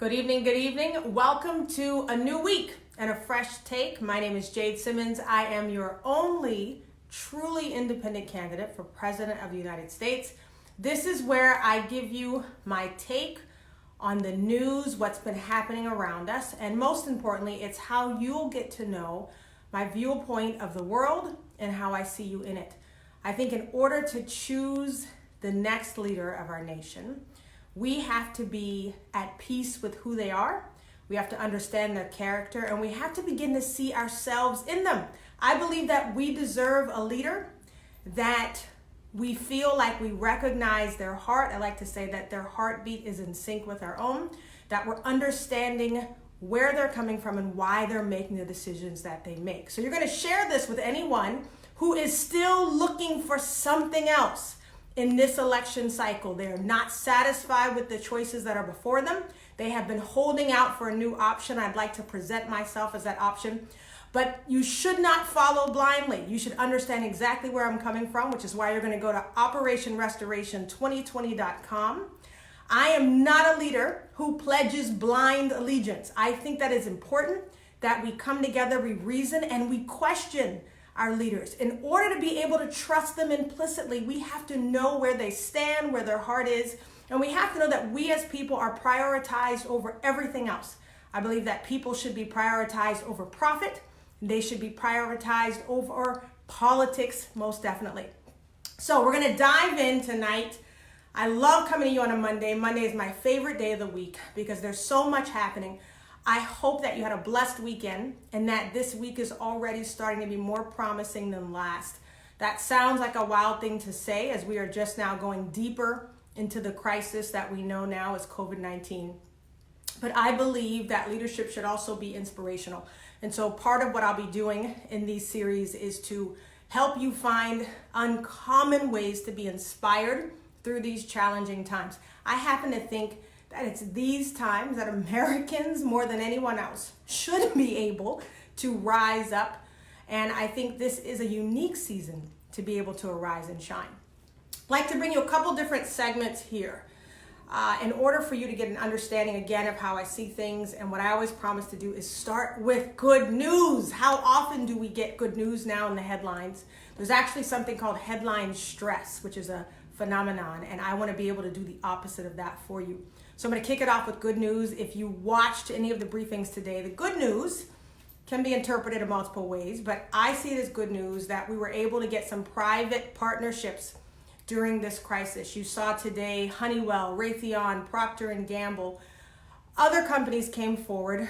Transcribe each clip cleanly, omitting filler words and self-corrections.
Good evening, good evening. Welcome to a new week and a fresh take. My name is Jade Simmons. I am your only truly independent candidate for President of the United States. This is where I give you my take on the news, what's been happening around us, and most importantly, it's how you'll get to know my viewpoint of the world and how I see you in it. I think in order to choose the next leader of our nation, we have to be at peace with who they are. We have to understand their character, and we have to begin to see ourselves in them. I believe that we deserve a leader that we feel like we recognize their heart. I like to say that their heartbeat is in sync with our own, that we're understanding where they're coming from and why they're making the decisions that they make. So you're going to share this with anyone who is still looking for something else. In this election cycle, they are not satisfied with the choices that are before them. They have been holding out for a new option. I'd like to present myself as that option. But you should not follow blindly. You should understand exactly where I'm coming from, which is why you're going to go to operationrestoration2020.com. I am not a leader who pledges blind allegiance. I think that is important that we come together, we reason, and we question our leaders. In order to be able to trust them implicitly, we have to know where they stand, where their heart is, and we have to know that we as people are prioritized over everything else. I believe that people should be prioritized over profit. They should be prioritized over politics, most definitely. So we're going to dive in tonight. I love coming to you on a Monday. Monday is my favorite day of the week because there's so much happening. I hope that you had a blessed weekend and that this week is already starting to be more promising than last. That sounds like a wild thing to say as we are just now going deeper into the crisis that we know now as COVID-19. But I believe that leadership should also be inspirational. And so part of what I'll be doing in these series is to help you find uncommon ways to be inspired through these challenging times. I happen to think that it's these times that Americans, more than anyone else, should be able to rise up. And I think this is a unique season to be able to arise and shine. I'd like to bring you a couple different segments here in order for you to get an understanding again of how I see things. And what I always promise to do is start with good news. How often do we get good news now in the headlines? There's actually something called headline stress, which is a phenomenon, and I want to be able to do the opposite of that for you. So I'm going to kick it off with good news. If you watched any of the briefings today, the good news can be interpreted in multiple ways, but I see it as good news that we were able to get some private partnerships during this crisis. You saw today Honeywell, Raytheon, Procter & Gamble, other companies came forward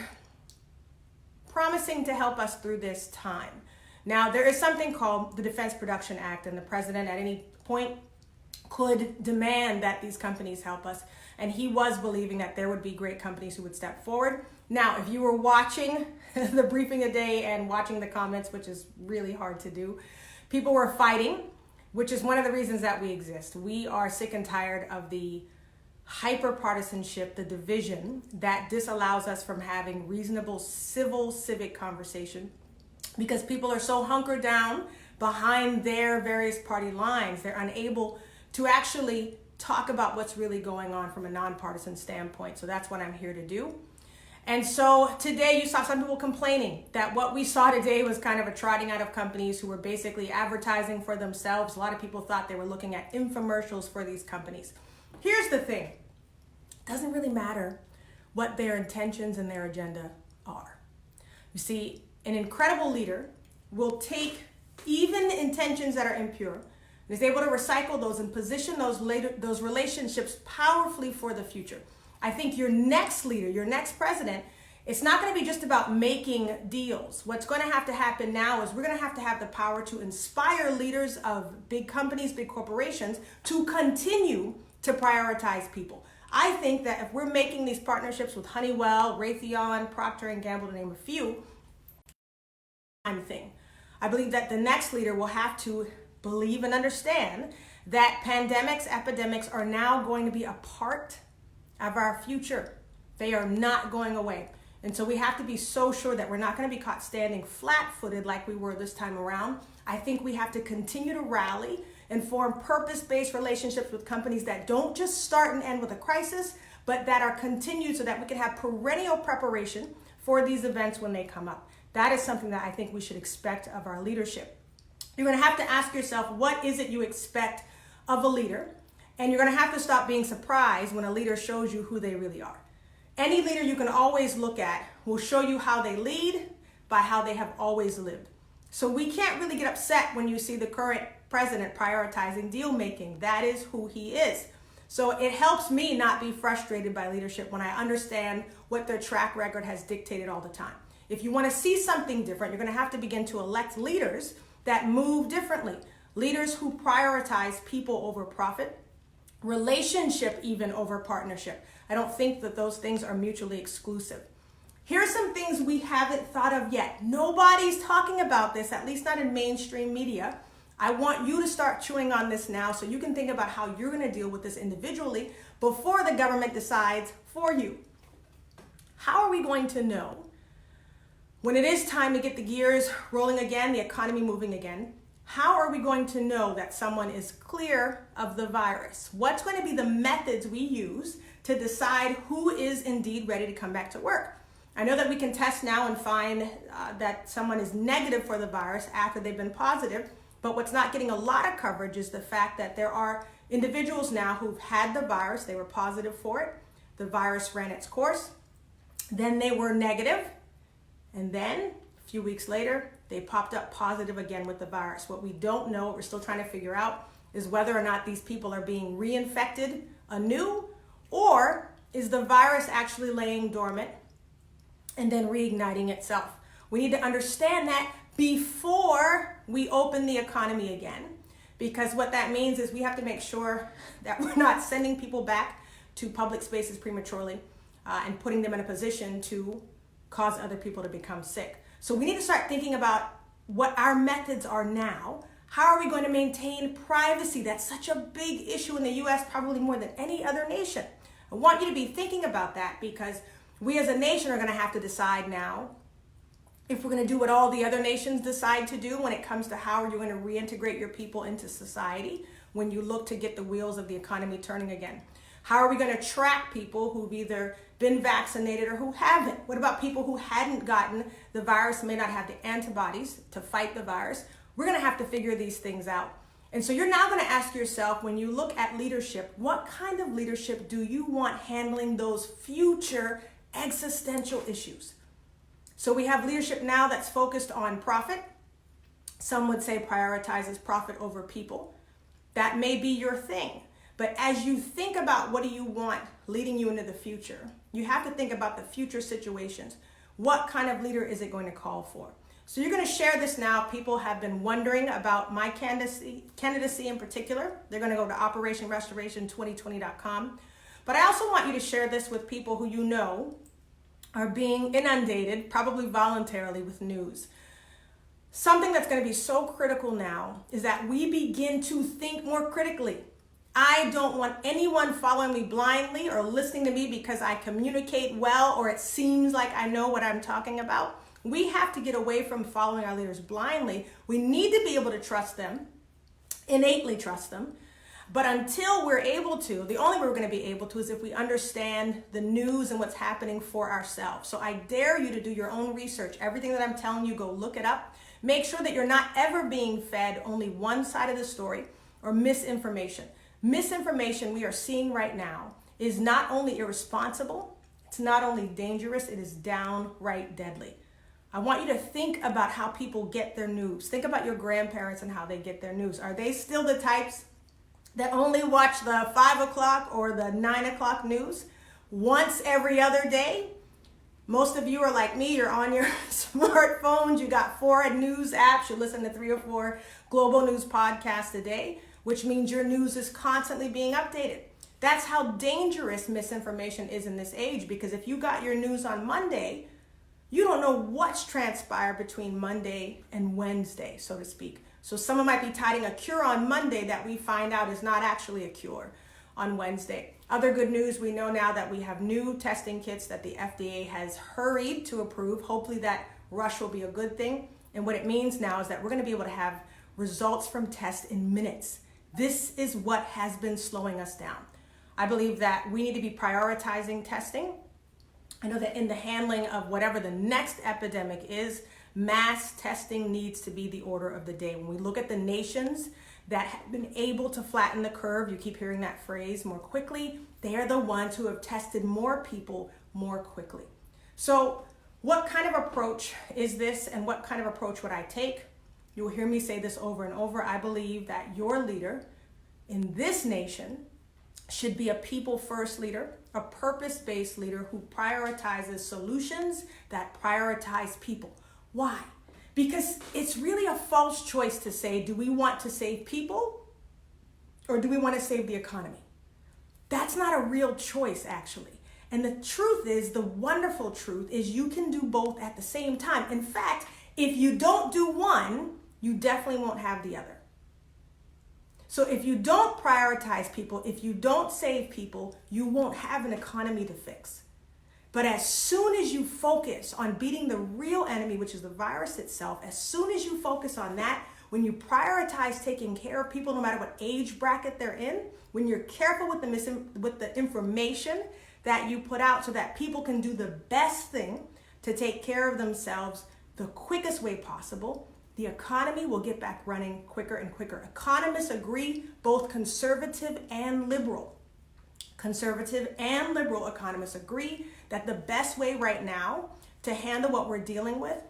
promising to help us through this time. Now, there is something called the Defense Production Act, and the president at any point could demand that these companies help us. And he was believing that there would be great companies who would step forward. Now, if you were watching the briefing today and watching the comments, which is really hard to do, people were fighting, which is one of the reasons that we exist. We are sick and tired of the hyper-partisanship, the division that disallows us from having reasonable civic conversation because people are so hunkered down behind their various party lines. They're unable to actually talk about what's really going on from a nonpartisan standpoint. So that's what I'm here to do. And so today you saw some people complaining that what we saw today was kind of a trotting out of companies who were basically advertising for themselves. A lot of people thought they were looking at infomercials for these companies. Here's the thing. It doesn't really matter what their intentions and their agenda are. You see, an incredible leader will take even intentions that are impure and is able to recycle those and position those relationships powerfully for the future. I think your next leader, your next president, it's not going to be just about making deals. What's going to happen now is we're going to have the power to inspire leaders of big companies, big corporations to continue to prioritize people. I think that if we're making these partnerships with Honeywell, Raytheon, Procter & Gamble, to name a few, thing. I believe that the next leader will have to believe and understand that pandemics, epidemics are now going to be a part of our future. They are not going away. And so we have to be so sure that we're not going to be caught standing flat-footed like we were this time around. I think we have to continue to rally and form purpose-based relationships with companies that don't just start and end with a crisis, but that are continued so that we can have perennial preparation for these events when they come up. That is something that I think we should expect of our leadership. You're going to have to ask yourself, what is it you expect of a leader? And you're going to have to stop being surprised when a leader shows you who they really are. Any leader you can always look at will show you how they lead by how they have always lived. So we can't really get upset when you see the current president prioritizing deal making. That is who he is. So it helps me not be frustrated by leadership when I understand what their track record has dictated all the time. If you want to see something different, you're going to have to begin to elect leaders that move differently. Leaders who prioritize people over profit, relationship even over partnership. I don't think that those things are mutually exclusive. Here are some things we haven't thought of yet. Nobody's talking about this, at least not in mainstream media. I want you to start chewing on this now so you can think about how you're going to deal with this individually before the government decides for you. How are we going to know when it is time to get the gears rolling again, the economy moving again? How are we going to know that someone is clear of the virus? What's going to be the methods we use to decide who is indeed ready to come back to work? I know that we can test now and find that someone is negative for the virus after they've been positive, but what's not getting a lot of coverage is the fact that there are individuals now who've had the virus, they were positive for it, the virus ran its course, then they were negative, and then a few weeks later, they popped up positive again with the virus. What we don't know, what we're still trying to figure out, is whether or not these people are being reinfected anew, or is the virus actually laying dormant and then reigniting itself. We need to understand that before we open the economy again, because what that means is we have to make sure that we're not sending people back to public spaces prematurely and putting them in a position to cause other people to become sick. So we need to start thinking about what our methods are now. How are we going to maintain privacy? That's such a big issue in the US, probably more than any other nation. I want you to be thinking about that, because we as a nation are going to have to decide now if we're going to do what all the other nations decide to do when it comes to how are you going to reintegrate your people into society when you look to get the wheels of the economy turning again. How are we going to track people who've either been vaccinated or who haven't? What about people who hadn't gotten the virus, may not have the antibodies to fight the virus? We're going to have to figure these things out. And so you're now going to ask yourself, when you look at leadership, what kind of leadership do you want handling those future existential issues? So we have leadership now that's focused on profit. Some would say prioritizes profit over people. That may be your thing. But as you think about what do you want leading you into the future, you have to think about the future situations. What kind of leader is it going to call for? So you're going to share this now. People have been wondering about my candidacy in particular. They're going to go to operationrestoration2020.com. But I also want you to share this with people who you know are being inundated, probably voluntarily, with news. Something that's going to be so critical now is that we begin to think more critically. I don't want anyone following me blindly or listening to me because I communicate well or it seems like I know what I'm talking about. We have to get away from following our leaders blindly. We need to be able to trust them, innately trust them. But until we're able to, the only way we're going to be able to is if we understand the news and what's happening for ourselves. So I dare you to do your own research. Everything that I'm telling you, go look it up. Make sure that you're not ever being fed only one side of the story or misinformation. Misinformation we are seeing right now is not only irresponsible, it's not only dangerous, it is downright deadly. I want you to think about how people get their news. Think about your grandparents and how they get their news. Are they still the types that only watch the 5 o'clock or the 9 o'clock news once every other day? Most of you are like me, you're on your smartphones, you got 4 news apps, you listen to 3 or 4 global news podcasts a day, which means your news is constantly being updated. That's how dangerous misinformation is in this age, because if you got your news on Monday, you don't know what's transpired between Monday and Wednesday, so to speak. So someone might be touting a cure on Monday that we find out is not actually a cure on Wednesday. Other good news, we know now that we have new testing kits that the FDA has hurried to approve. Hopefully that rush will be a good thing. And what it means now is that we're going to be able to have results from tests in minutes. This is what has been slowing us down. I believe that we need to be prioritizing testing. I know that in the handling of whatever the next epidemic is, mass testing needs to be the order of the day. When we look at the nations that have been able to flatten the curve, you keep hearing that phrase, more quickly, they are the ones who have tested more people more quickly. So what kind of approach is this, and what kind of approach would I take? You will hear me say this over and over. I believe that your leader in this nation should be a people-first leader, a purpose-based leader who prioritizes solutions that prioritize people. Why? Because it's really a false choice to say, do we want to save people or do we want to save the economy? That's not a real choice, actually. And the truth is, the wonderful truth is, you can do both at the same time. In fact, if you don't do one, you definitely won't have the other. So if you don't prioritize people, if you don't save people, you won't have an economy to fix. But as soon as you focus on beating the real enemy, which is the virus itself, as soon as you focus on that, when you prioritize taking care of people, no matter what age bracket they're in, when you're careful with the information that you put out so that people can do the best thing to take care of themselves the quickest way possible, the economy will get back running quicker and quicker. Economists agree, both conservative and liberal economists agree that the best way right now to handle what we're dealing with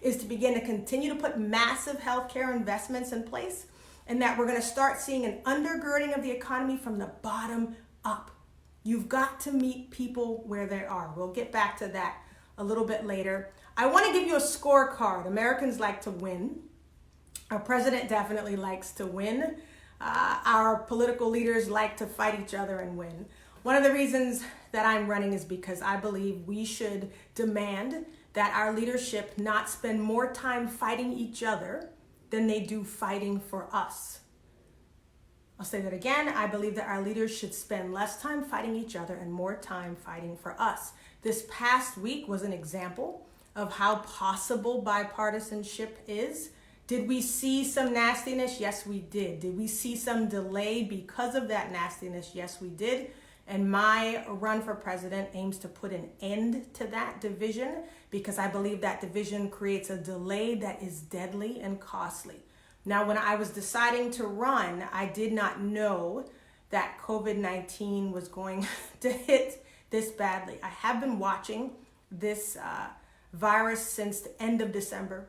is to begin to continue to put massive healthcare investments in place, and that we're going to start seeing an undergirding of the economy from the bottom up. You've got to meet people where they are. We'll get back to that a little bit later. I want to give you a scorecard. Americans like to win. Our president definitely likes to win. Our political leaders like to fight each other and win. One of the reasons that I'm running is because I believe we should demand that our leadership not spend more time fighting each other than they do fighting for us. I'll say that again. I believe that our leaders should spend less time fighting each other and more time fighting for us. This past week was an example of how possible bipartisanship is. Did we see some nastiness? Yes, we did. Did we see some delay because of that nastiness? Yes, we did. And my run for president aims to put an end to that division, because I believe that division creates a delay that is deadly and costly. Now, when I was deciding to run, I did not know that COVID-19 was going to hit this badly. I have been watching this virus since the end of December.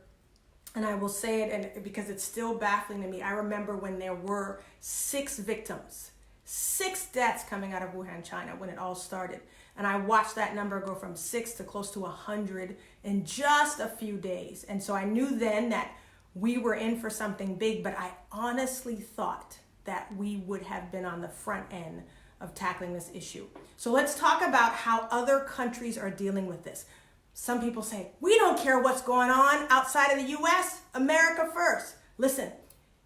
And I will say it, and because it's still baffling to me. I remember when there were 6 victims, 6 deaths coming out of Wuhan, China, when it all started. And I watched that number go from 6 to close to 100 in just a few days. And so I knew then that we were in for something big, but I honestly thought that we would have been on the front end of tackling this issue. So let's talk about how other countries are dealing with this. Some people say, we don't care what's going on outside of the US, America first. Listen,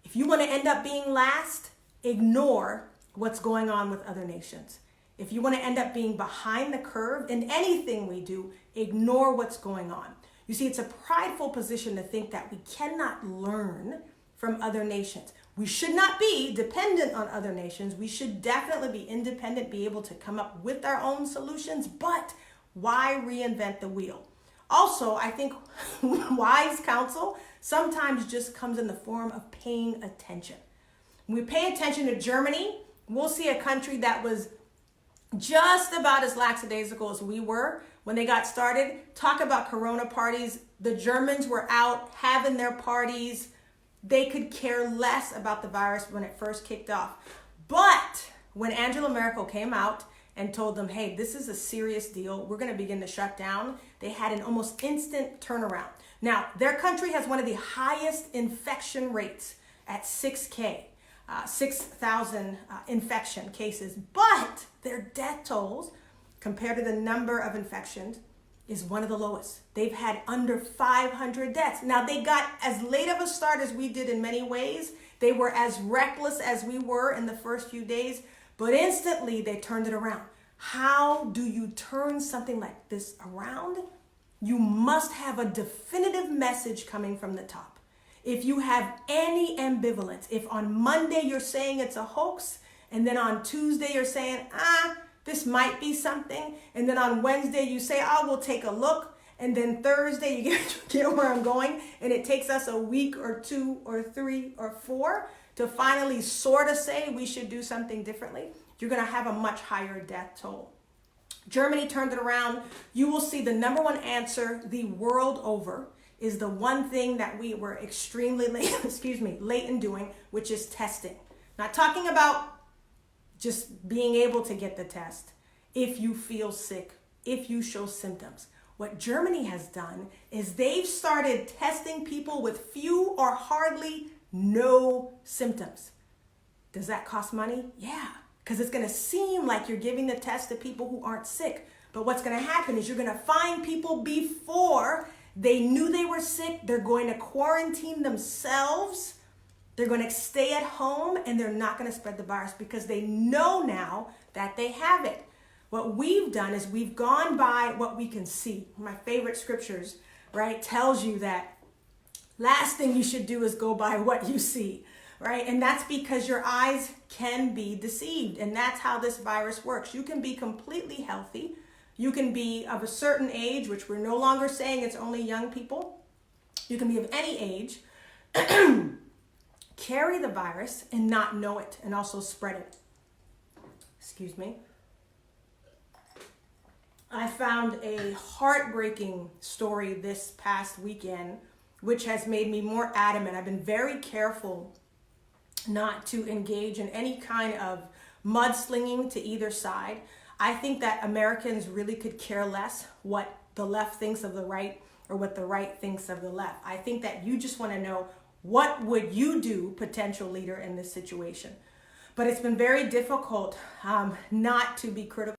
if you want to end up being last, ignore what's going on with other nations. If you want to end up being behind the curve in anything we do, ignore what's going on. You see, it's a prideful position to think that we cannot learn from other nations. We should not be dependent on other nations. We should definitely be independent, be able to come up with our own solutions, but why reinvent the wheel? Also, I think wise counsel sometimes just comes in the form of paying attention. When we pay attention to Germany, we'll see a country that was just about as lackadaisical as we were when they got started. Talk about Corona parties. The Germans were out having their parties. They could care less about the virus when it first kicked off. But when Angela Merkel came out and told them, hey, this is a serious deal, we're going to begin to shut down, they had an almost instant turnaround. Now, their country has one of the highest infection rates at 6,000 infection cases, but their death tolls compared to the number of infections is one of the lowest. They've had under 500 deaths. Now, they got as late of a start as we did in many ways. They were as reckless as we were in the first few days, but instantly they turned it around. How do you turn something like this around? You must have a definitive message coming from the top. If you have any ambivalence, if on Monday you're saying it's a hoax And then on Tuesday, you're saying, this might be something. And then on Wednesday, you say, we'll take a look. And then Thursday, you get where I'm going. And it takes us a week or 2 or 3 or 4 to finally sort of say we should do something differently. You're going to have a much higher death toll. Germany turned it around. You will see the number one answer the world over is the one thing that we were extremely late in doing, which is testing. Not talking about just being able to get the test. If you feel sick, if you show symptoms. What Germany has done is they've started testing people with few or hardly no symptoms. Does that cost money? Yeah, because it's going to seem like you're giving the test to people who aren't sick. But what's going to happen is you're going to find people before they knew they were sick. They're going to quarantine themselves. They're going to stay at home, and they're not going to spread the virus because they know now that they have it. What we've done is we've gone by what we can see. My favorite scriptures, right, tells you that last thing you should do is go by what you see, right? And that's because your eyes can be deceived, and that's how this virus works. You can be completely healthy. You can be of a certain age, which we're no longer saying it's only young people. You can be of any age, carry the virus and not know it, and also spread it. Excuse me. I found a heartbreaking story this past weekend, which has made me more adamant. I've been very careful not to engage in any kind of mudslinging to either side. I think that Americans really could care less what the left thinks of the right or what the right thinks of the left. I think that you just want to know, what would you do, potential leader, in this situation? But it's been very difficult not to be critical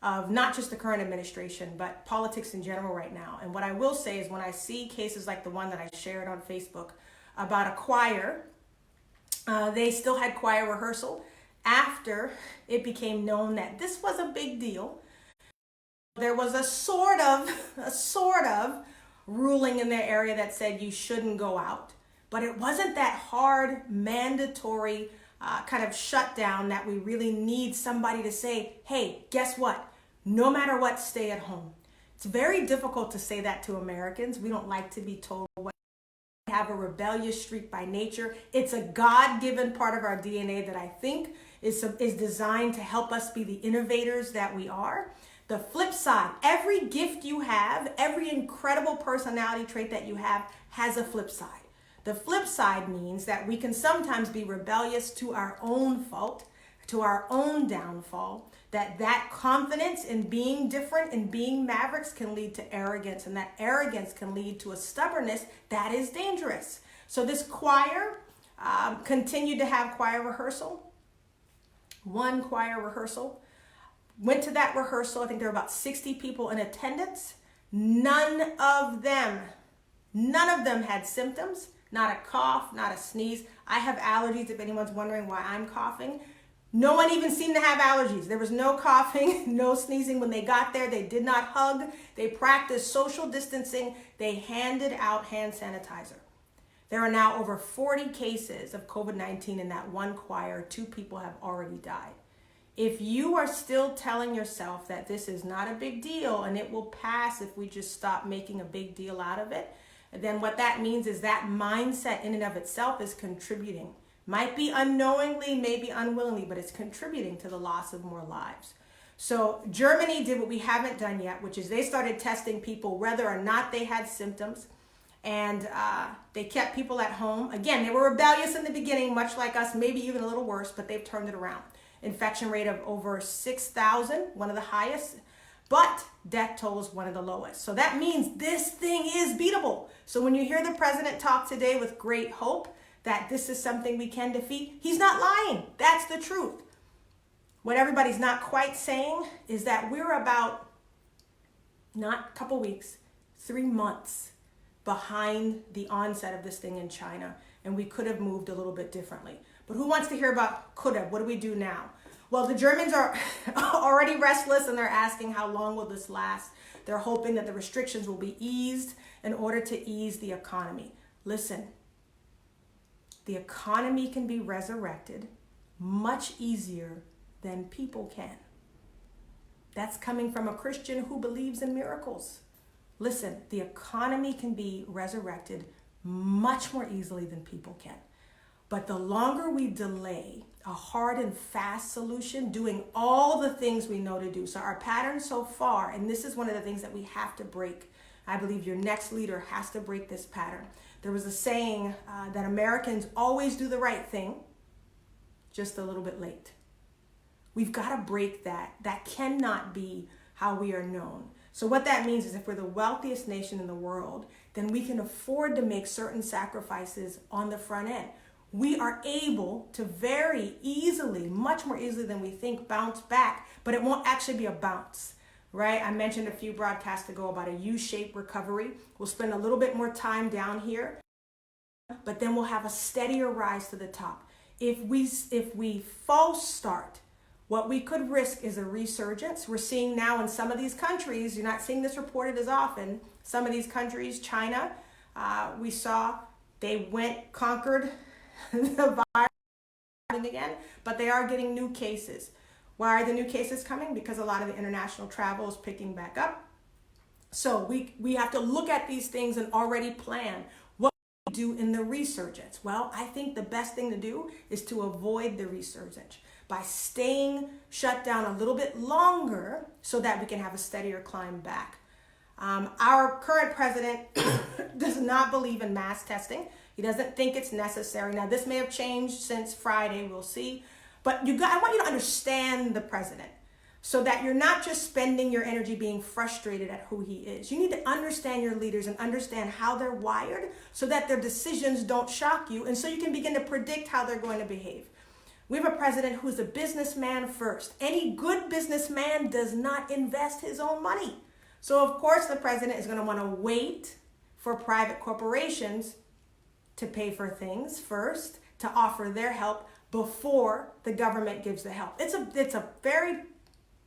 of not just the current administration, but politics in general right now. And what I will say is when I see cases like the one that I shared on Facebook about a choir, they still had choir rehearsal after it became known that this was a big deal. There was a sort of ruling in their area that said you shouldn't go out. But it wasn't that hard, mandatory kind of shutdown that we really need somebody to say, hey, guess what? No matter what, stay at home. It's very difficult to say that to Americans. We don't like to be told what. We have a rebellious streak by nature. It's a God-given part of our DNA that I think is designed to help us be the innovators that we are. The flip side, every gift you have, every incredible personality trait that you have has a flip side. The flip side means that we can sometimes be rebellious to our own fault, to our own downfall, that confidence in being different and being mavericks can lead to arrogance, and that arrogance can lead to a stubbornness that is dangerous. So this choir continued to have choir rehearsal, one choir rehearsal. Went to that rehearsal. I think there were about 60 people in attendance. None of them had symptoms, not a cough, not a sneeze. I have allergies, if anyone's wondering why I'm coughing. No one even seemed to have allergies. There was no coughing, no sneezing. When they got there, they did not hug. They practiced social distancing. They handed out hand sanitizer. There are now over 40 cases of COVID-19 in that one choir. 2 people have already died. If you are still telling yourself that this is not a big deal and it will pass if we just stop making a big deal out of it, then what that means is that mindset in and of itself is contributing. Might be unknowingly, maybe unwillingly, but it's contributing to the loss of more lives. So Germany did what we haven't done yet, which is they started testing people whether or not they had symptoms, and they kept people at home. Again, they were rebellious in the beginning, much like us, maybe even a little worse, but they've turned it around. Infection rate of over 6,000, one of the highest, but death toll is one of the lowest. So that means this thing is beatable. So when you hear the president talk today with great hope that this is something we can defeat, he's not lying. That's the truth. What everybody's not quite saying is that we're about, not a couple weeks, 3 months behind the onset of this thing in China, and we could have moved a little bit differently. But who wants to hear about could have? What do we do now? Well, the Germans are already restless, and they're asking how long will this last. They're hoping that the restrictions will be eased in order to ease the economy. Listen, the economy can be resurrected much easier than people can. That's coming from a Christian who believes in miracles. Listen, the economy can be resurrected much more easily than people can. But the longer we delay a hard and fast solution, doing all the things we know to do. So our pattern so far, and this is one of the things that we have to break. I believe your next leader has to break this pattern. There was a saying that Americans always do the right thing, just a little bit late. We've got to break that. That cannot be how we are known. So what that means is if we're the wealthiest nation in the world, then we can afford to make certain sacrifices on the front end. We are able to very easily, much more easily than we think, bounce back, but it won't actually be a bounce, right? I mentioned a few broadcasts ago about a U-shaped recovery. We'll spend a little bit more time down here, but then we'll have a steadier rise to the top. If we false start, what we could risk is a resurgence. We're seeing now in some of these countries, you're not seeing this reported as often, some of these countries, China, we saw they conquered the virus again, but they are getting new cases. Why are the new cases coming? Because a lot of the international travel is picking back up. So we have to look at these things and already plan what we do in the resurgence. Well, I think the best thing to do is to avoid the resurgence by staying shut down a little bit longer so that we can have a steadier climb back. Our current president does not believe in mass testing. He doesn't think it's necessary. Now, this may have changed since Friday. We'll see. But I want you to understand the president so that you're not just spending your energy being frustrated at who he is. You need to understand your leaders and understand how they're wired so that their decisions don't shock you and so you can begin to predict how they're going to behave. We have a president who's a businessman first. Any good businessman does not invest his own money. So, of course, the president is going to want to wait for private corporations to pay for things first, to offer their help before the government gives the help. It's a very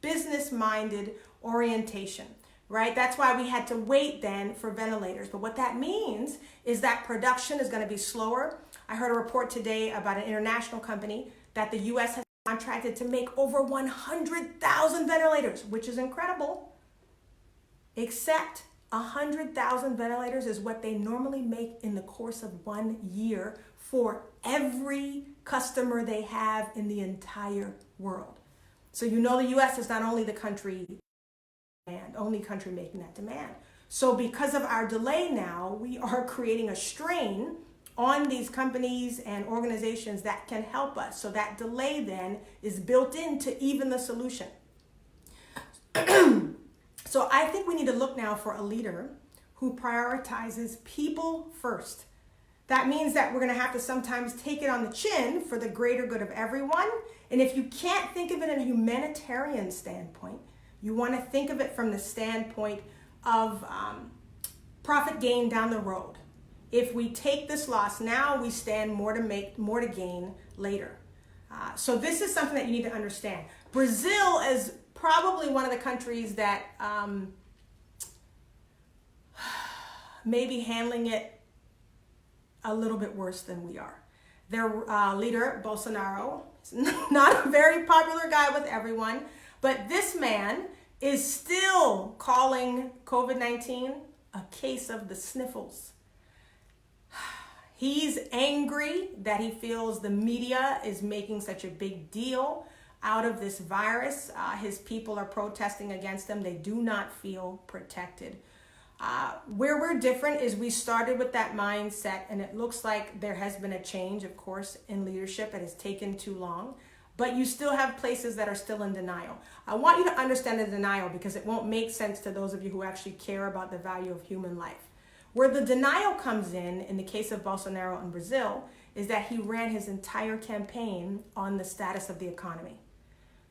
business-minded orientation, right? That's why we had to wait then for ventilators. But what that means is that production is going to be slower. I heard a report today about an international company that the U.S. has contracted to make over 100,000 ventilators, which is incredible, except 100,000 ventilators is what they normally make in the course of 1 year for every customer they have in the entire world. So you know the U.S. is not only the only country making that demand. So because of our delay now, we are creating a strain on these companies and organizations that can help us. So that delay then is built into even the solution. So I think we need to look now for a leader who prioritizes people first. That means that we're going to have to sometimes take it on the chin for the greater good of everyone. And if you can't think of it in a humanitarian standpoint, you want to think of it from the standpoint of profit gain down the road. If we take this loss now, we stand more to gain later. So this is something that you need to understand. Brazil is probably one of the countries that may be handling it a little bit worse than we are. Their leader, Bolsonaro, is not a very popular guy with everyone, but this man is still calling COVID-19 a case of the sniffles. He's angry that he feels the media is making such a big deal out of this virus. His people are protesting against him. They do not feel protected. Where we're different is we started with that mindset, and it looks like there has been a change, of course, in leadership. It has taken too long, but you still have places that are still in denial. I want you to understand the denial because it won't make sense to those of you who actually care about the value of human life. Where the denial comes in the case of Bolsonaro in Brazil, is that he ran his entire campaign on the status of the economy.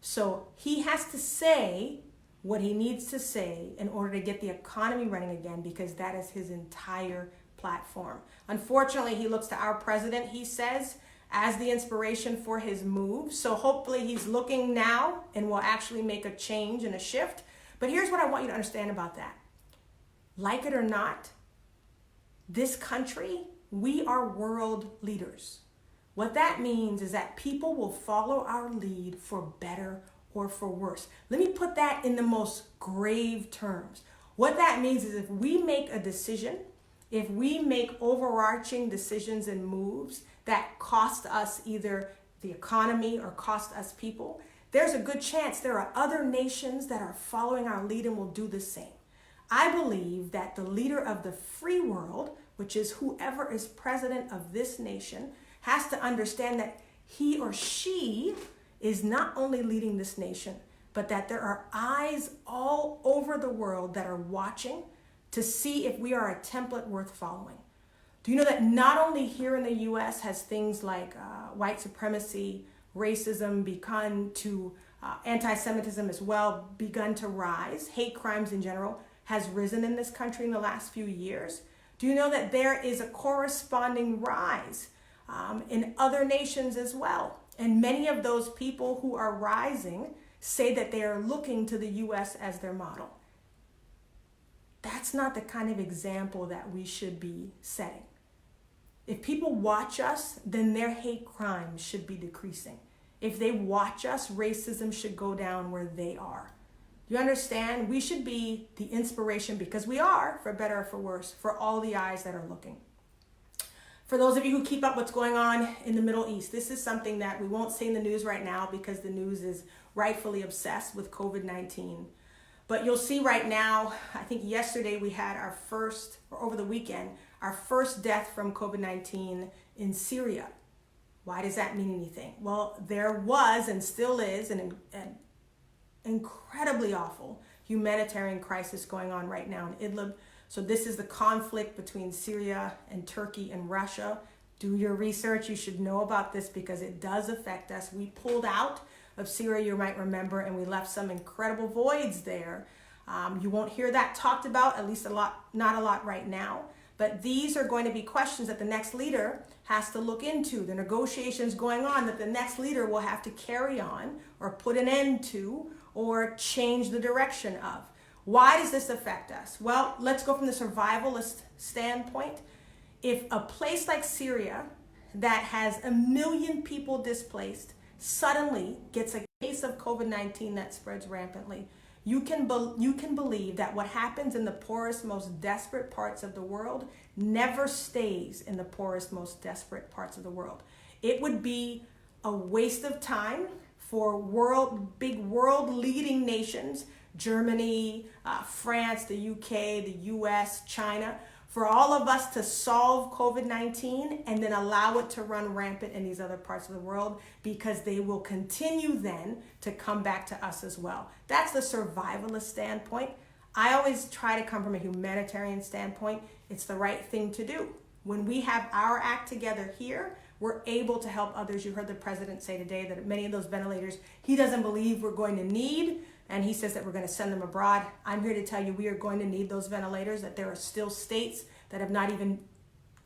So he has to say what he needs to say in order to get the economy running again, because that is his entire platform. Unfortunately, he looks to our president, he says, as the inspiration for his move. So hopefully he's looking now and will actually make a change and a shift. But here's what I want you to understand about that. Like it or not, this country, we are world leaders. What that means is that people will follow our lead for better or for worse. Let me put that in the most grave terms. What that means is if we make a decision, if we make overarching decisions and moves that cost us either the economy or cost us people, there's a good chance there are other nations that are following our lead and will do the same. I believe that the leader of the free world, which is whoever is president of this nation, has to understand that he or she is not only leading this nation, but that there are eyes all over the world that are watching to see if we are a template worth following. Do you know that not only here in the US has things like white supremacy, racism begun to, anti-Semitism as well, begun to rise, hate crimes in general has risen in this country in the last few years? Do you know that there is a corresponding rise in other nations as well? And many of those people who are rising say that they are looking to the US as their model. That's not the kind of example that we should be setting. If people watch us, then their hate crimes should be decreasing. If they watch us, racism should go down where they are. You understand? We should be the inspiration, because we are, for better or for worse, for all the eyes that are looking. For those of you who keep up what's going on in the Middle East, this is something that we won't say in the news right now because the news is rightfully obsessed with COVID-19. But you'll see right now, I think yesterday we had our first, or over the weekend, our first death from COVID-19 in Syria. Why does that mean anything? Well, there was and still is an incredibly awful humanitarian crisis going on right now in Idlib. So this is the conflict between Syria and Turkey and Russia. Do your research. You should know about this because it does affect us. We pulled out of Syria, you might remember, and we left some incredible voids there. You won't hear that talked about, at least not a lot right now. But these are going to be questions that the next leader has to look into. The negotiations going on that the next leader will have to carry on or put an end to or change the direction of. Why does this affect us? Well, let's go from the survivalist standpoint. If a place like Syria that has 1 million people displaced suddenly gets a case of COVID-19 that spreads rampantly, you can believe that what happens in the poorest, most desperate parts of the world never stays in the poorest, most desperate parts of the world. It would be a waste of time for big world leading nations, Germany, France, the UK, the US, China, for all of us to solve COVID-19 and then allow it to run rampant in these other parts of the world, because they will continue then to come back to us as well. That's the survivalist standpoint. I always try to come from a humanitarian standpoint. It's the right thing to do. When we have our act together here, we're able to help others. You heard the president say today that many of those ventilators he doesn't believe we're going to need, and he says that we're going to send them abroad. I'm here to tell you we are going to need those ventilators, that there are still states that have not even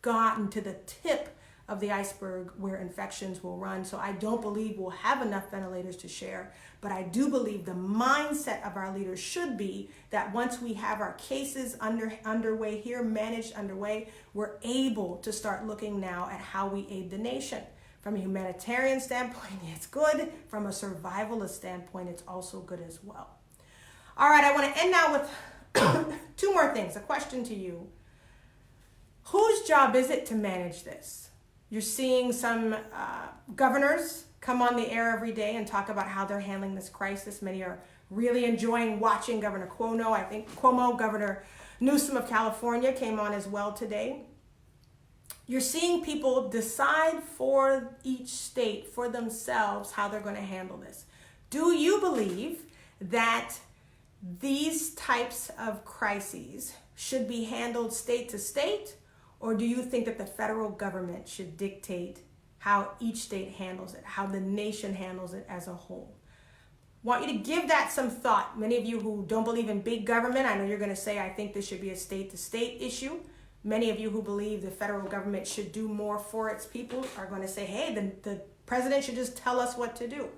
gotten to the tip of the iceberg where infections will run. So I don't believe we'll have enough ventilators to share, but I do believe the mindset of our leaders should be that once we have our cases underway here, managed underway, we're able to start looking now at how we aid the nation. From a humanitarian standpoint, it's good. From a survivalist standpoint, it's also good as well. All right, I want to end now with two more things. A question to you. Whose job is it to manage this? You're seeing some governors come on the air every day and talk about how they're handling this crisis. Many are really enjoying watching Governor Cuomo. I think Governor Newsom of California came on as well today. You're seeing people decide for each state, for themselves, how they're going to handle this. Do you believe that these types of crises should be handled state to state? Or do you think that the federal government should dictate how each state handles it, how the nation handles it as a whole? Want you to give that some thought. Many of you who don't believe in big government, I know you're going to say, I think this should be a state-to-state issue. Many of you who believe the federal government should do more for its people are going to say, hey, the president should just tell us what to do.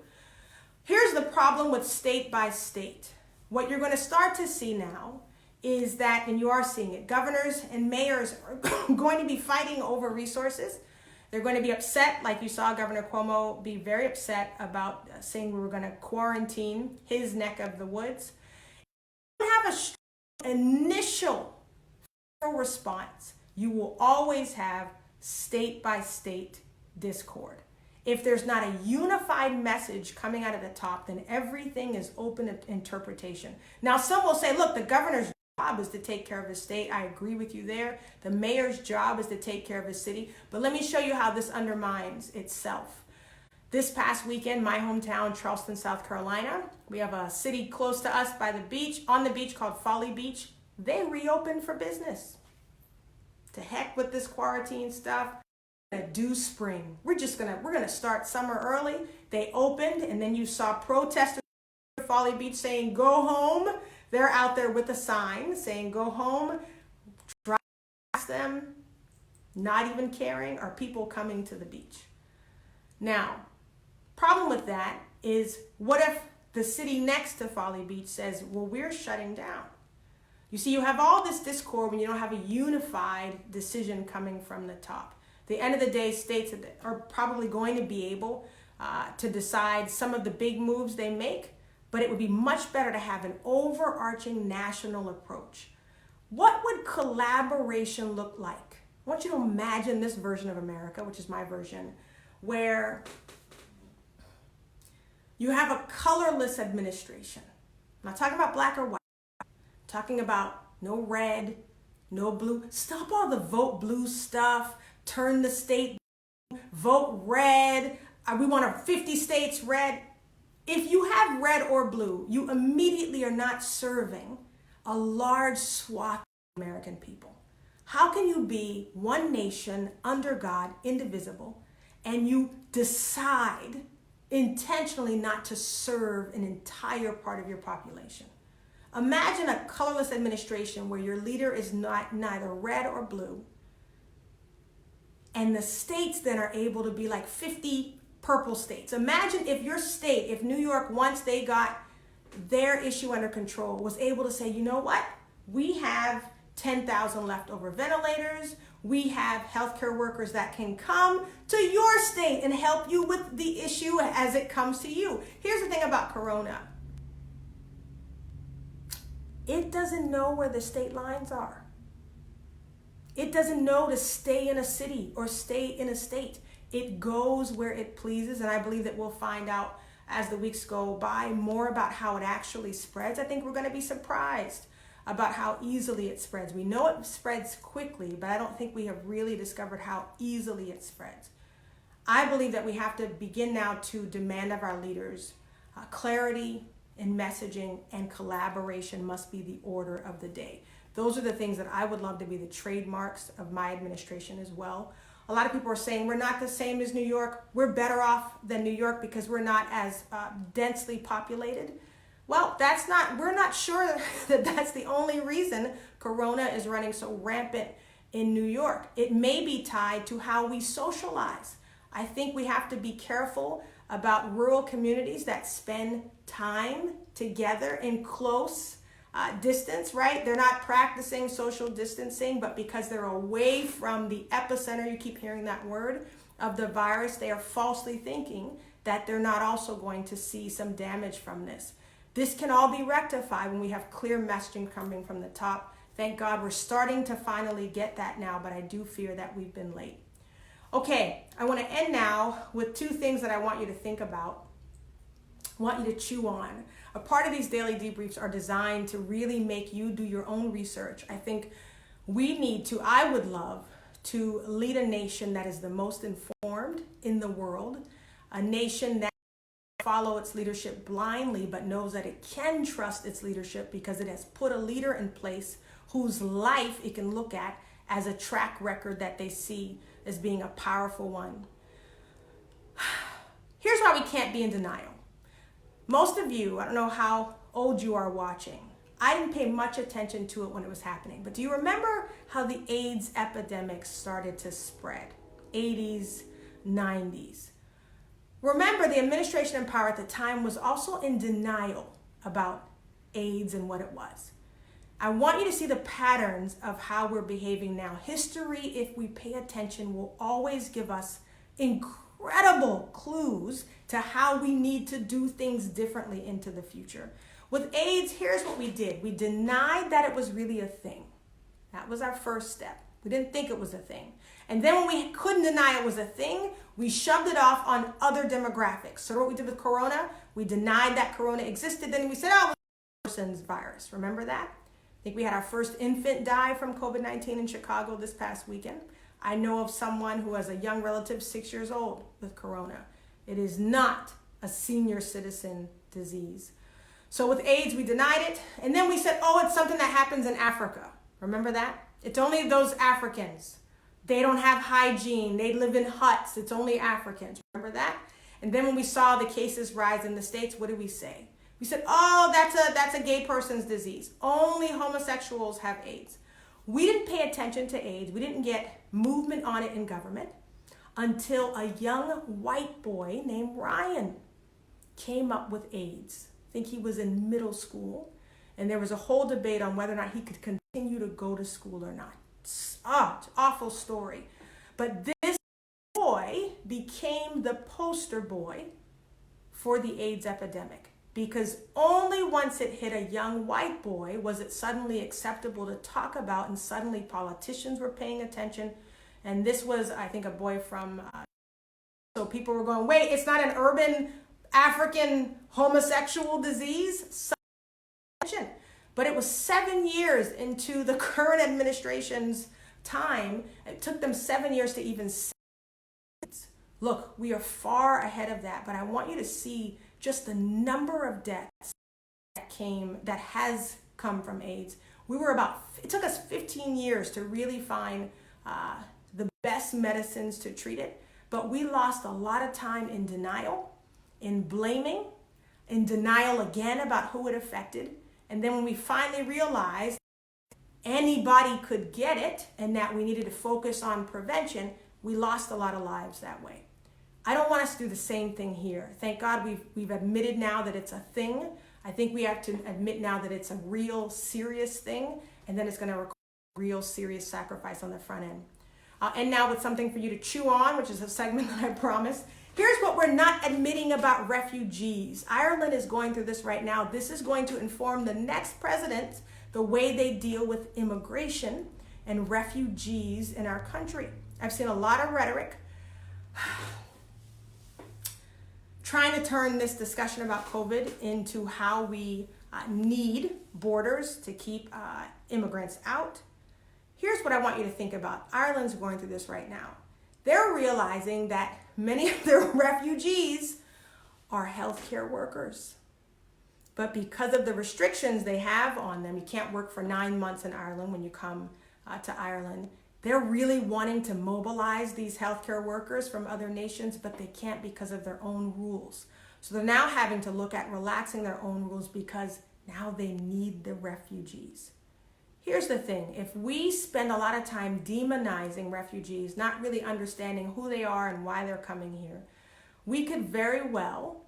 Here's the problem with state by state. What you're going to start to see now is that, and you are seeing it, governors and mayors are going to be fighting over resources. They're going to be upset, like you saw Governor Cuomo be very upset about saying we were going to quarantine his neck of the woods. If you have a strong initial response, you will always have state by state discord. If there's not a unified message coming out of the top, then everything is open to interpretation. Now, some will say, look, the governor's job is to take care of his state. I agree with you there. The mayor's job is to take care of his city. But let me show you how this undermines itself. This past weekend, my hometown, Charleston, South Carolina, we have a city close to us by the beach, on the beach called Folly Beach. They reopened for business. To heck with this quarantine stuff. Do spring. We're gonna start summer early. They opened, and then you saw protesters at Folly Beach saying go home. They're out there with a sign saying go home. Drive past them, not even caring, are people coming to the beach. Now, problem with that is, what if the city next to Folly Beach says, well, we're shutting down? You see, you have all this discord when you don't have a unified decision coming from the top. At the end of the day, states are probably going to be able to decide some of the big moves they make, but it would be much better to have an overarching national approach. What would collaboration look like? I want you to imagine this version of America, which is my version, where you have a colorless administration. I'm not talking about black or white. I'm talking about no red, no blue. Stop all the vote blue stuff. Turn the state, vote red. We want 50 states red. If you have red or blue, you immediately are not serving a large swath of American people. How can you be one nation under God, indivisible, and you decide intentionally not to serve an entire part of your population? Imagine a colorless administration where your leader is neither red or blue, and the states then are able to be like 50 purple states. Imagine if your state, if New York, once they got their issue under control, was able to say, you know what? We have 10,000 leftover ventilators. We have healthcare workers that can come to your state and help you with the issue as it comes to you. Here's the thing about Corona. It doesn't know where the state lines are. It doesn't know to stay in a city or stay in a state. It goes where it pleases, and I believe that we'll find out as the weeks go by more about how it actually spreads. I think we're going to be surprised about how easily it spreads. We know it spreads quickly, but I don't think we have really discovered how easily it spreads. I believe that we have to begin now to demand of our leaders clarity in messaging, and collaboration must be the order of the day. Those are the things that I would love to be the trademarks of my administration as well. A lot of people are saying we're not the same as New York. We're better off than New York because we're not as densely populated. Well, we're not sure that that's the only reason Corona is running so rampant in New York. It may be tied to how we socialize. I think we have to be careful about rural communities that spend time together in close distance, right? They're not practicing social distancing, but because they're away from the epicenter, you keep hearing that word, of the virus, they are falsely thinking that they're not also going to see some damage from this. This can all be rectified when we have clear messaging coming from the top. Thank God we're starting to finally get that now, but I do fear that we've been late. Okay, I want to end now with two things that I want you to think about, want you to chew on. A part of these daily debriefs are designed to really make you do your own research. I think I would love to lead a nation that is the most informed in the world, a nation that follow its leadership blindly, but knows that it can trust its leadership because it has put a leader in place whose life it can look at as a track record that they see as being a powerful one. Here's why we can't be in denial. Most of you, I don't know how old you are watching. I didn't pay much attention to it when it was happening, but do you remember how the AIDS epidemic started to spread? 80s, 90s. Remember, the administration in power at the time was also in denial about AIDS and what it was. I want you to see the patterns of how we're behaving now. History, if we pay attention, will always give us incredible clues to how we need to do things differently into the future. With AIDS, here's what we did. We denied that it was really a thing. That was our first step. We didn't think it was a thing. And then when we couldn't deny it was a thing, we shoved it off on other demographics. So what we did with Corona, we denied that Corona existed. Then we said, oh, it was a person's virus. Remember that? I think we had our first infant die from COVID-19 in Chicago this past weekend. I know of someone who has a young relative, 6 years old, with Corona. It is not a senior citizen disease. So with AIDS, we denied it. And then we said, oh, it's something that happens in Africa. Remember that? It's only those Africans. They don't have hygiene. They live in huts. It's only Africans. Remember that? And then when we saw the cases rise in the States, what did we say? We said, oh, that's a gay person's disease. Only homosexuals have AIDS. We didn't pay attention to AIDS. We didn't get movement on it in government until a young white boy named Ryan came up with AIDS. I think he was in middle school, and there was a whole debate on whether or not he could continue to go to school or not. It's an awful story. But this boy became the poster boy for the AIDS epidemic, because only once it hit a young white boy was it suddenly acceptable to talk about, and suddenly politicians were paying attention. And this was, I think, a boy from, so people were going, wait, it's not an urban African homosexual disease? But it was 7 years into the current administration's time. It took them 7 years to even say it. Look, we are far ahead of that, but I want you to see just the number of deaths that has come from AIDS. It took us 15 years to really find the best medicines to treat it, but we lost a lot of time in denial, in blaming, in denial again about who it affected. And then when we finally realized anybody could get it and that we needed to focus on prevention, we lost a lot of lives that way. I don't want us to do the same thing here. Thank God we've admitted now that it's a thing. I think we have to admit now that it's a real serious thing, and then it's going to require real serious sacrifice on the front end. And now with something for you to chew on, which is a segment that I promised. Here's what we're not admitting about refugees. Ireland is going through this right now. This is going to inform the next president, the way they deal with immigration and refugees in our country. I've seen a lot of rhetoric trying to turn this discussion about COVID into how we need borders to keep immigrants out. Here's what I want you to think about. Ireland's going through this right now. They're realizing that many of their refugees are healthcare workers. But because of the restrictions they have on them, you can't work for 9 months in Ireland when you come to Ireland. They're really wanting to mobilize these healthcare workers from other nations, but they can't because of their own rules. So they're now having to look at relaxing their own rules because now they need the refugees. Here's the thing. If we spend a lot of time demonizing refugees, not really understanding who they are and why they're coming here, we could very well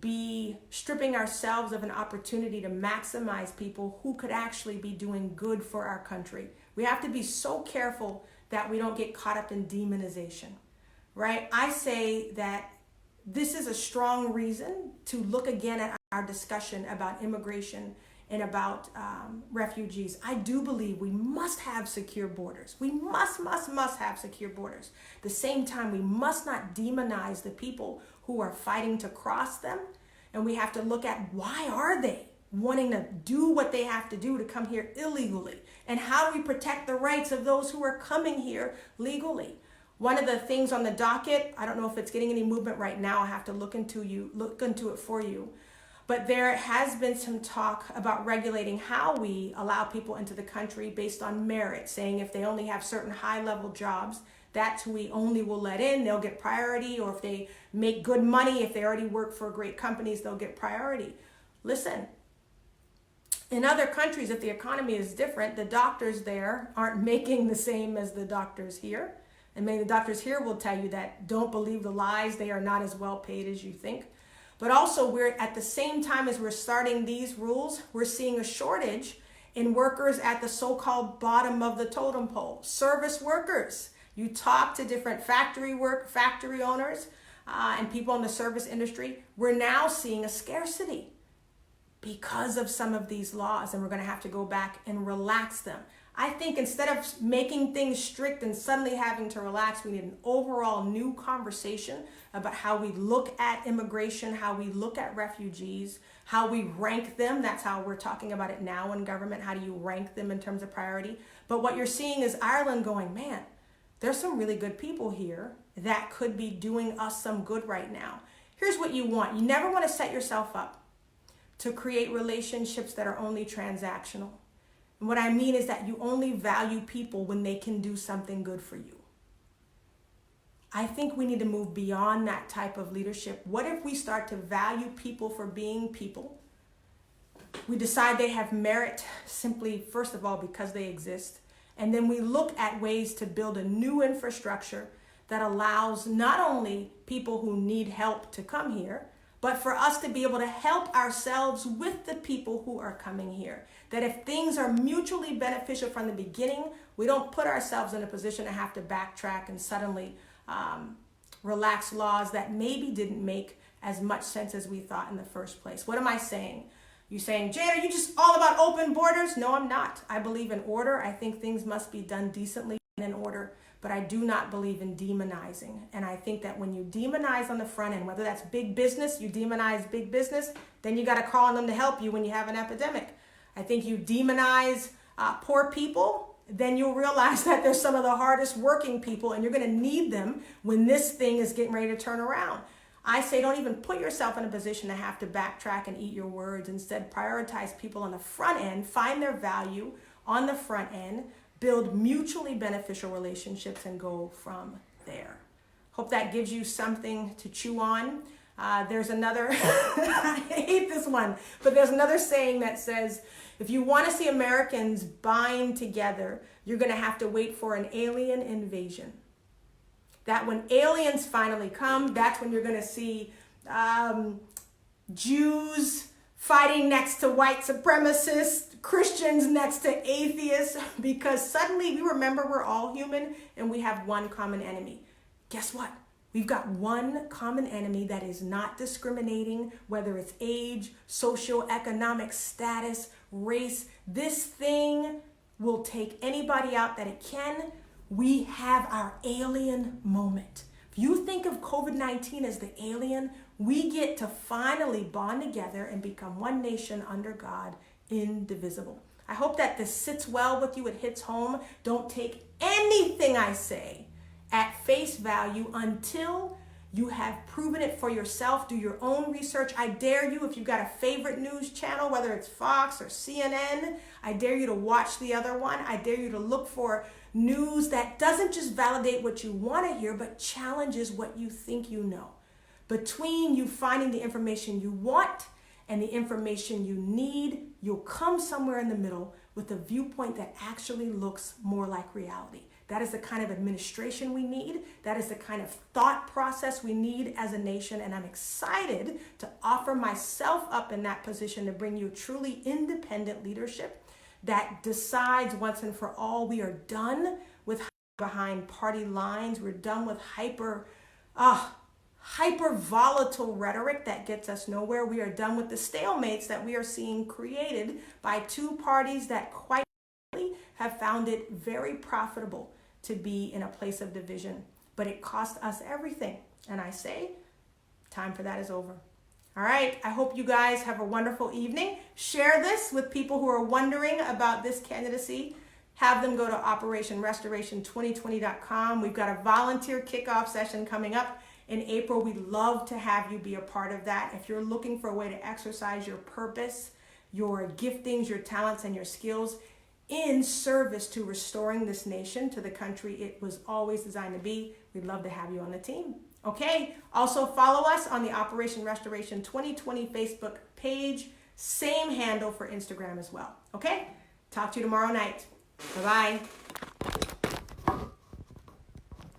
be stripping ourselves of an opportunity to maximize people who could actually be doing good for our country. We have to be so careful that we don't get caught up in demonization, right? I say that this is a strong reason to look again at our discussion about immigration and about refugees. I do believe we must have secure borders. We must have secure borders. At the same time, we must not demonize the people who are fighting to cross them. And we have to look at, why are they wanting to do what they have to do to come here illegally? And how do we protect the rights of those who are coming here legally? One of the things on the docket, I don't know if it's getting any movement right now. I have to look into it for you. But there has been some talk about regulating how we allow people into the country based on merit, saying if they only have certain high-level jobs, that's who we only will let in, they'll get priority, or if they make good money, if they already work for great companies, they'll get priority. Listen, in other countries, if the economy is different, the doctors there aren't making the same as the doctors here. And many of the doctors here will tell you that don't believe the lies, they are not as well paid as you think. But also, we're at the same time as we're starting these rules, we're seeing a shortage in workers at the so-called bottom of the totem pole. Service workers You talk to different factory owners, and people in the service industry. We're now seeing a scarcity because of some of these laws, and we're going to have to go back and relax them. I think instead of making things strict and suddenly having to relax, we need an overall new conversation about how we look at immigration, how we look at refugees, how we rank them. That's how we're talking about it now in government. How do you rank them in terms of priority? But what you're seeing is Ireland going, man, there's some really good people here that could be doing us some good right now. Here's what you want. You never want to set yourself up to create relationships that are only transactional. And what I mean is that you only value people when they can do something good for you. I think we need to move beyond that type of leadership. What if we start to value people for being people? We decide they have merit simply, first of all, because they exist. And then we look at ways to build a new infrastructure that allows not only people who need help to come here, but for us to be able to help ourselves with the people who are coming here. That if things are mutually beneficial from the beginning, we don't put ourselves in a position to have to backtrack and suddenly relax laws that maybe didn't make as much sense as we thought in the first place. What am I saying? You saying, Jade, are you just all about open borders? No, I'm not. I believe in order. I think things must be done decently and in order, but I do not believe in demonizing. And I think that when you demonize on the front end, whether that's big business, you demonize big business, then you got to call on them to help you when you have an epidemic. I think you demonize poor people, then you'll realize that they're some of the hardest working people and you're going to need them when this thing is getting ready to turn around. I say don't even put yourself in a position to have to backtrack and eat your words. Instead, prioritize people on the front end, find their value on the front end, build mutually beneficial relationships, and go from there. Hope that gives you something to chew on. There's another, I hate this one, but there's another saying that says, if you want to see Americans bind together, you're going to have to wait for an alien invasion. That when aliens finally come, that's when you're going to see Jews fighting next to white supremacists, Christians next to atheists, because suddenly we remember we're all human and we have one common enemy. Guess what? We've got one common enemy that is not discriminating, whether it's age, socioeconomic status, race. This thing will take anybody out that it can. We have our alien moment. If you think of COVID-19 as the alien, we get to finally bond together and become one nation under God, indivisible. I hope that this sits well with you. It hits home. Don't take anything I say at face value until you have proven it for yourself. Do your own research. I dare you, if you've got a favorite news channel, whether it's Fox or CNN, I dare you to watch the other one. I dare you to look for news that doesn't just validate what you want to hear, but challenges what you think you know. Between you finding the information you want and the information you need, you'll come somewhere in the middle with a viewpoint that actually looks more like reality. That is the kind of administration we need. That is the kind of thought process we need as a nation. And I'm excited to offer myself up in that position to bring you truly independent leadership that decides once and for all. We are done with behind party lines. We're done with hyper volatile rhetoric that gets us nowhere. We are done with the stalemates that we are seeing created by two parties that quite frankly have found it very profitable to be in a place of division. But it cost us everything. And I say, time for that is over. All right, I hope you guys have a wonderful evening. Share this with people who are wondering about this candidacy. Have them go to operationrestoration2020.com. We've got a volunteer kickoff session coming up in April. We'd love to have you be a part of that. If you're looking for a way to exercise your purpose, your giftings, your talents, and your skills in service to restoring this nation to the country it was always designed to be, we'd love to have you on the team. Okay, also follow us on the Operation Restoration 2020 Facebook page. Same handle for Instagram as well. Okay, talk to you tomorrow night. Bye-bye.